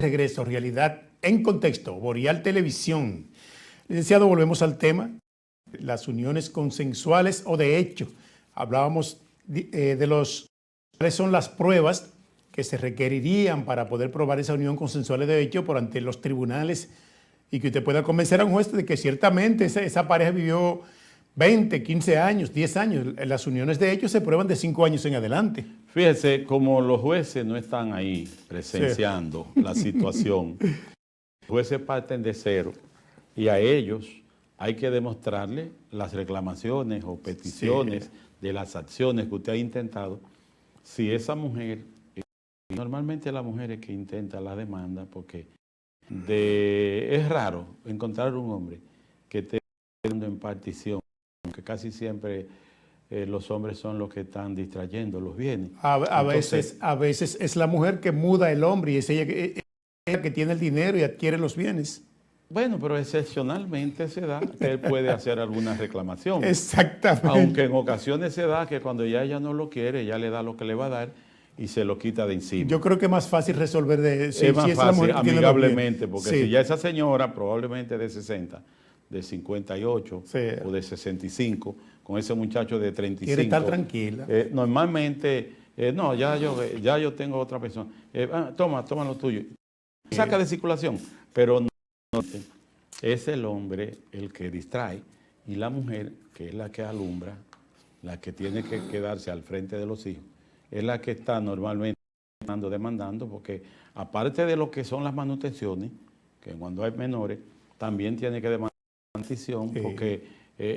regreso, Realidad en Contexto, Boreal Televisión. Licenciado, volvemos al tema, las uniones consensuales o de hecho. Hablábamos cuáles son las pruebas que se requerirían para poder probar esa unión consensual de hecho por ante los tribunales y que usted pueda convencer a un juez de que ciertamente esa pareja vivió 20, 15 años, 10 años. Las uniones de hecho se prueban de 5 años en adelante. Fíjese, como los jueces no están ahí presenciando la situación, los jueces parten de cero y a ellos hay que demostrarle las reclamaciones o peticiones de las acciones que usted ha intentado. Si esa mujer, normalmente la mujer es que intenta la demanda porque es raro encontrar un hombre que esté en partición, que casi siempre los hombres son los que están distrayendo los bienes. A veces es la mujer que muda el hombre y es ella que tiene el dinero y adquiere los bienes. Bueno, pero excepcionalmente se da que él puede hacer alguna reclamación. Exactamente. Aunque en ocasiones se da que cuando ya ella no lo quiere, ella le da lo que le va a dar y se lo quita de encima. Yo creo que es más fácil resolver es más fácil, amigablemente, porque sí. si ya esa señora, probablemente de 60, de 58 o de 65, con ese muchacho de 35. Quiere estar tranquila. Normalmente, no, ya yo tengo otra persona. Toma lo tuyo. Saca de circulación, pero no, es el hombre el que distrae y la mujer, que es la que alumbra, la que tiene que quedarse al frente de los hijos, es la que está normalmente demandando, porque aparte de lo que son las manutenciones, que cuando hay menores, también tiene que demandar manutención, porque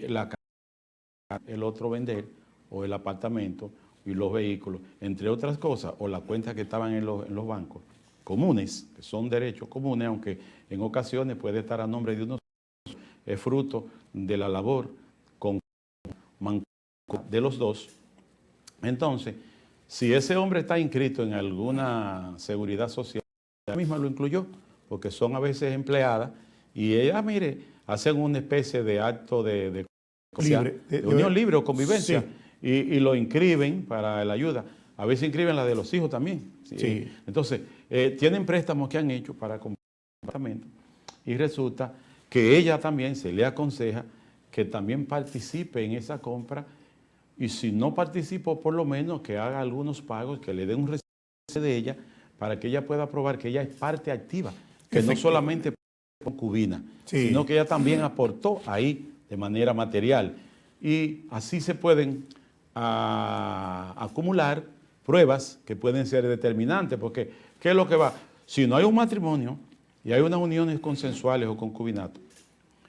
la casa, el otro vender, o el apartamento, y los vehículos, entre otras cosas, o las cuentas que estaban en los bancos comunes, que son derechos comunes, aunque en ocasiones puede estar a nombre de unos, es fruto de la labor de los dos. Entonces, si ese hombre está inscrito en alguna seguridad social, ella misma lo incluyó, porque son a veces empleadas, y ellas, mire, hacen una especie de acto de unión libre o convivencia, sí. y lo inscriben para la ayuda. A veces inscriben la de los hijos también. Sí. Entonces, tienen préstamos que han hecho para comprar apartamentos, y resulta que ella también se le aconseja que también participe en esa compra. Y si no participó, por lo menos que haga algunos pagos, que le dé un recibo de ella, para que ella pueda probar que ella es parte activa, que no solamente concubina, sino que ella también aportó ahí de manera material. Y así se pueden acumular pruebas que pueden ser determinantes, porque ¿qué es lo que va? Si no hay un matrimonio y hay unas uniones consensuales o concubinato,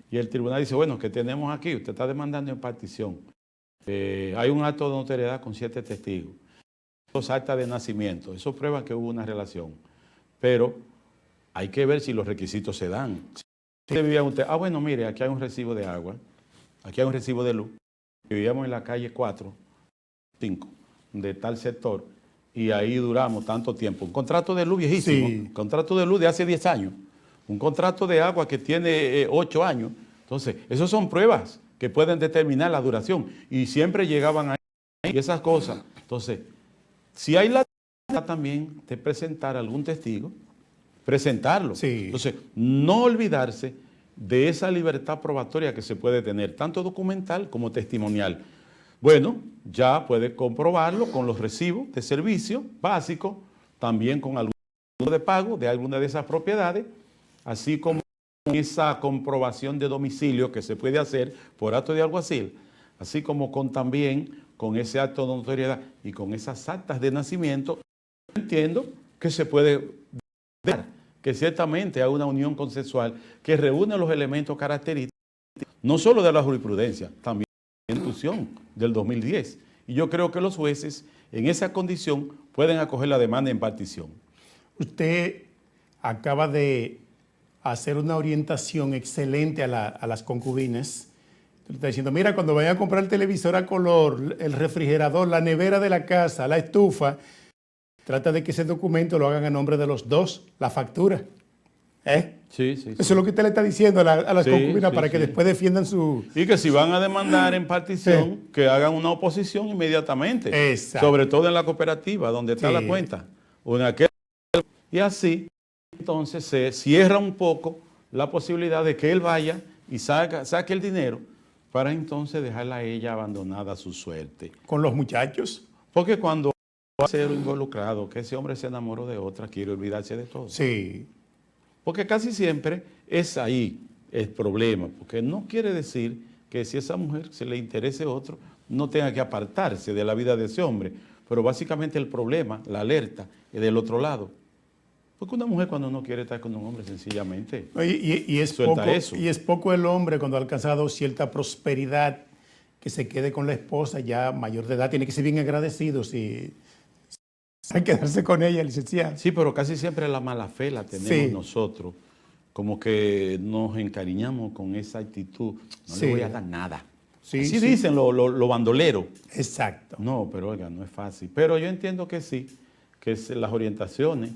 y el tribunal dice, bueno, ¿qué tenemos aquí? Usted está demandando en partición. Hay un acto de notariedad con 7 testigos, 2 actas de nacimiento, eso prueba que hubo una relación, pero hay que ver si los requisitos se dan. Si usted, bueno, mire, aquí hay un recibo de agua, aquí hay un recibo de luz, vivíamos en la calle 4, 5, de tal sector, y ahí duramos tanto tiempo. Un contrato de luz viejísimo, un contrato de luz de hace 10 años, un contrato de agua que tiene 8 años. Entonces, esas son pruebas que pueden determinar la duración, y siempre llegaban ahí y esas cosas. Entonces, si hay la también de presentar algún testigo, presentarlo. Entonces, no olvidarse de esa libertad probatoria que se puede tener, tanto documental como testimonial. Bueno, ya puede comprobarlo con los recibos de servicio básico, también con algún de pago de alguna de esas propiedades, así como esa comprobación de domicilio que se puede hacer por acto de alguacil, así como también con ese acto de notoriedad y con esas actas de nacimiento. Entiendo que se puede dar que ciertamente hay una unión consensual que reúne los elementos característicos, no solo de la jurisprudencia, también de la Constitución del 2010. Y yo creo que los jueces en esa condición pueden acoger la demanda en partición. Usted acaba de hacer una orientación excelente a las concubinas. Usted está diciendo, mira, cuando vayan a comprar el televisor a color, el refrigerador, la nevera de la casa, la estufa, trata de que ese documento lo hagan a nombre de los dos, la factura. Sí. Eso es lo que usted le está diciendo a las concubinas para que después defiendan su... Y que si van a demandar en partición, que hagan una oposición inmediatamente. Exacto. Sobre todo en la cooperativa, donde está la cuenta. Y así Entonces se cierra un poco la posibilidad de que él vaya y saque el dinero para entonces dejarla a ella abandonada a su suerte. Con los muchachos. Porque cuando va a ser involucrado, que ese hombre se enamoró de otra, quiere olvidarse de todo. Sí. Porque casi siempre es ahí el problema, porque no quiere decir que si esa mujer se le interese otro, no tenga que apartarse de la vida de ese hombre. Pero básicamente el problema, la alerta, es del otro lado. Porque una mujer cuando no quiere estar con un hombre sencillamente Y es suelta poco, eso. y es poco el hombre cuando ha alcanzado cierta prosperidad que se quede con la esposa ya mayor de edad. Tiene que ser bien agradecido si hay que quedarse con ella, licenciado. Sí, pero casi siempre la mala fe la tenemos Sí. nosotros. Como que nos encariñamos con esa actitud. No Sí. le voy a dar nada. Sí, Así sí. dicen los bandoleros. Exacto. No, pero oiga, no es fácil. Pero yo entiendo que sí, que las orientaciones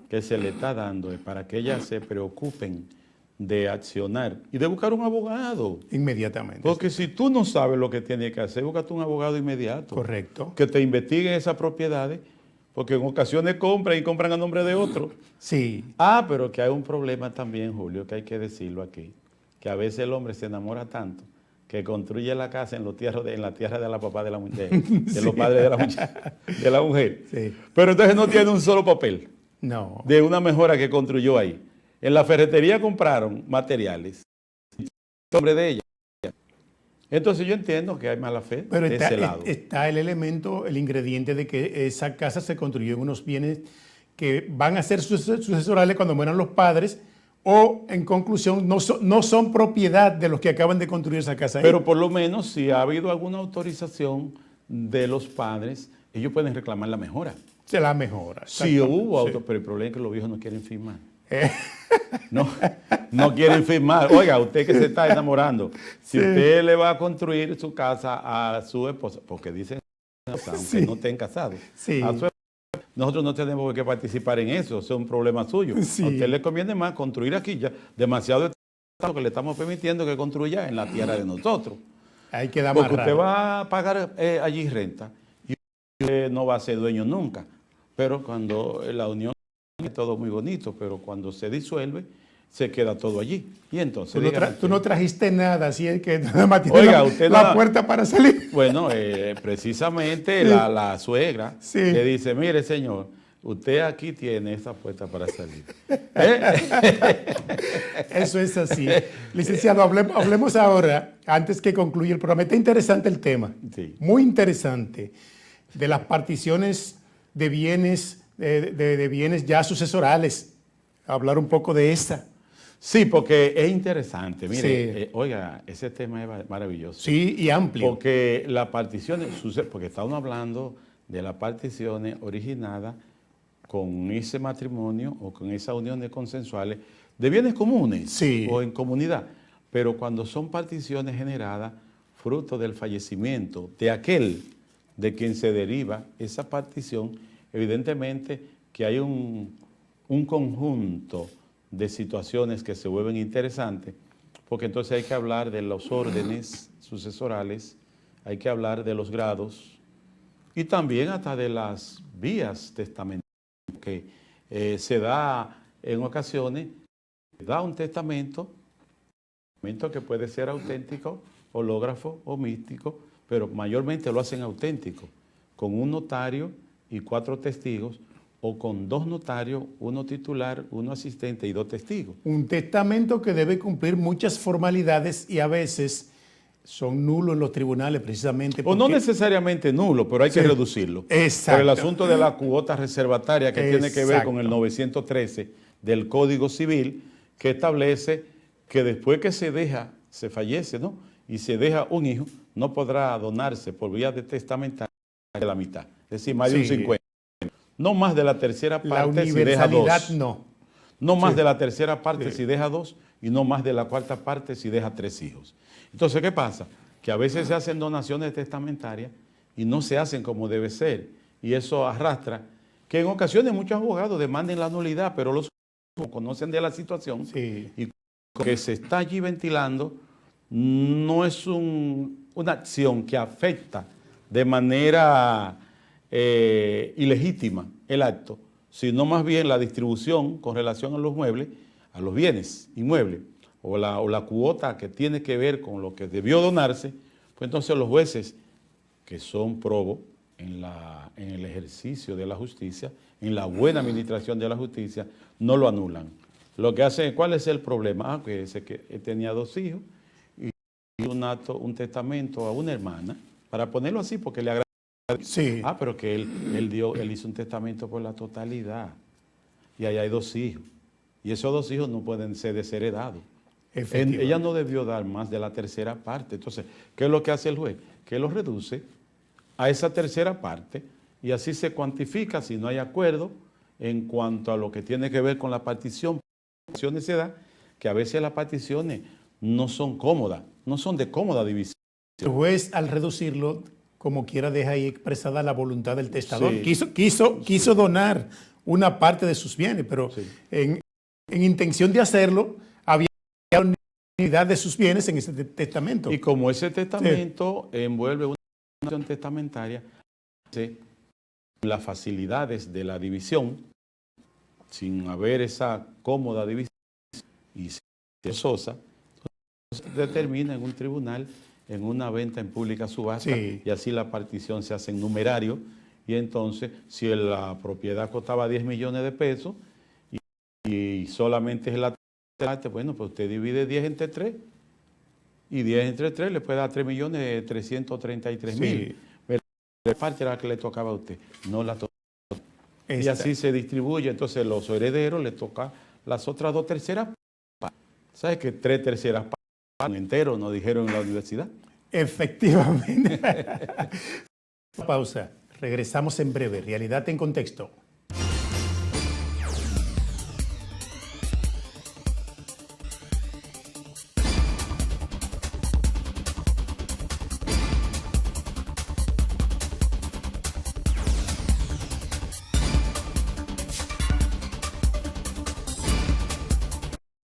que se le está dando es para que ellas se preocupen de accionar y de buscar un abogado. Inmediatamente. Porque si tú no sabes lo que tienes que hacer, búscate un abogado inmediato. Correcto. Que te investigue esas propiedades, porque en ocasiones compran y compran a nombre de otro. Sí. Ah, pero que hay un problema también, Julio, que hay que decirlo aquí, que a veces el hombre se enamora tanto que construye la casa en la tierra de la papá de la mujer, de los padres de la mujer. Sí. Pero entonces no tiene un solo papel No. de una mejora que construyó ahí. En la ferretería compraron materiales, el nombre de ella. Entonces yo entiendo que hay mala fe Pero de ese lado. está el elemento, el ingrediente de que esa casa se construyó en unos bienes que van a ser sucesorales cuando mueran los padres o, en conclusión, no son propiedad de los que acaban de construir esa casa. Pero por lo menos si ha habido alguna autorización de los padres, ellos pueden reclamar la mejora. Se la mejora. Sí hubo Sí. auto, pero el problema es que los viejos no quieren firmar. No quieren firmar. Oiga, usted que se está enamorando, si Sí. usted le va a construir su casa a su esposa, porque dicen, aunque Sí. no estén casados, Sí. a su esposa, nosotros no tenemos por qué participar en eso, eso es un problema suyo. Sí. A usted le conviene más construir aquí ya, demasiado que le estamos permitiendo que construya en la tierra de nosotros. Hay que dar Porque más usted va a pagar allí renta y usted no va a ser dueño nunca. Pero cuando la unión es todo muy bonito, pero cuando se disuelve, se queda todo allí. Y entonces, Tú no trajiste nada, así es que nada más tienes Oiga, usted la no- puerta para salir. bueno, precisamente Sí. la suegra Sí. le dice, mire señor, usted aquí tiene esta puerta para salir. ¿Eh? Eso es así. Licenciado, hablemos ahora, antes que concluya el programa. Está interesante el tema, Sí. muy interesante, de las particiones de bienes, de bienes ya sucesorales. Hablar un poco de esa. Sí, porque es interesante. Mire, Sí. oiga, ese tema es maravilloso. Sí, y amplio. Porque las particiones, porque estamos hablando de las particiones originadas con ese matrimonio o con esas uniones consensuales de bienes comunes Sí. o en comunidad. Pero cuando son particiones generadas fruto del fallecimiento de aquel de quien se deriva esa partición, evidentemente que hay un conjunto de situaciones que se vuelven interesantes, porque entonces hay que hablar de los órdenes sucesorales, hay que hablar de los grados y también hasta de las vías testamentarias, que se da en ocasiones, se da un testamento que puede ser auténtico, hológrafo o místico, pero mayormente lo hacen auténtico, con un notario y 4 testigos, o con 2 notarios, 1 titular, 1 asistente y 2 testigos. Un testamento que debe cumplir muchas formalidades y a veces son nulos en los tribunales precisamente O no porque- necesariamente nulo, pero hay que Sí. reducirlo. Exacto. Por el asunto de la cuota reservataria que tiene que ver con el Exacto. 913 del Código Civil, que establece que después que se fallece, ¿no? Y se deja un hijo, no podrá donarse por vía de testamentaria de la mitad, es decir, más de un Sí. 50. No más de la tercera la parte si deja universalidad 2. no. No más Sí. de la tercera parte Sí. si deja 2 y no más de la cuarta parte si deja 3 hijos. Entonces, ¿qué pasa? Que a veces se hacen donaciones testamentarias y no se hacen como debe ser. Y eso arrastra que en ocasiones muchos abogados demanden la nulidad, pero los conocen de la situación Sí. y lo que se está allí ventilando no es una acción que afecta de manera ilegítima el acto, sino más bien la distribución con relación a los muebles, a los bienes inmuebles, o la cuota que tiene que ver con lo que debió donarse, pues entonces los jueces, que son probos en el ejercicio de la justicia, en la buena administración de la justicia, no lo anulan. Lo que hace, ¿cuál es el problema? Que ese que él tenía 2 hijos y un testamento a una hermana, para ponerlo así, porque le agrada. Sí. Pero que él hizo un testamento por la totalidad. Y ahí hay 2 hijos. Y esos 2 hijos no pueden ser desheredados. Ella no debió dar más de la tercera parte. Entonces, ¿qué es lo que hace el juez? Que lo reduce a esa tercera parte y así se cuantifica si no hay acuerdo en cuanto a lo que tiene que ver con la partición. Se da que a veces las particiones no son cómodas, no son de cómoda división. El juez, al reducirlo, como quiera, deja ahí expresada la voluntad del testador. Sí. Quiso donar una parte de sus bienes, pero Sí. en intención de hacerlo, había una unidad de sus bienes en ese testamento. Y como ese testamento envuelve una acción testamentaria, las facilidades de la división, sin haber esa cómoda división y forzosa, se determina en un tribunal, en una venta en pública subasta, Sí. y así la partición se hace en numerario, y entonces si la propiedad costaba 10 millones de pesos y solamente es la parte, bueno, pues usted divide 10 entre 3, y 10 entre 3 le puede dar 3.333.000. Sí. La parte era la que le tocaba a usted, no la tocaba. Y Esta. así se distribuye, entonces los herederos les toca las otras 2 terceras partes. ¿Sabes que 3 terceras partes entero nos dijeron en la universidad? Efectivamente. Pausa. Regresamos en breve. Realidad en contexto.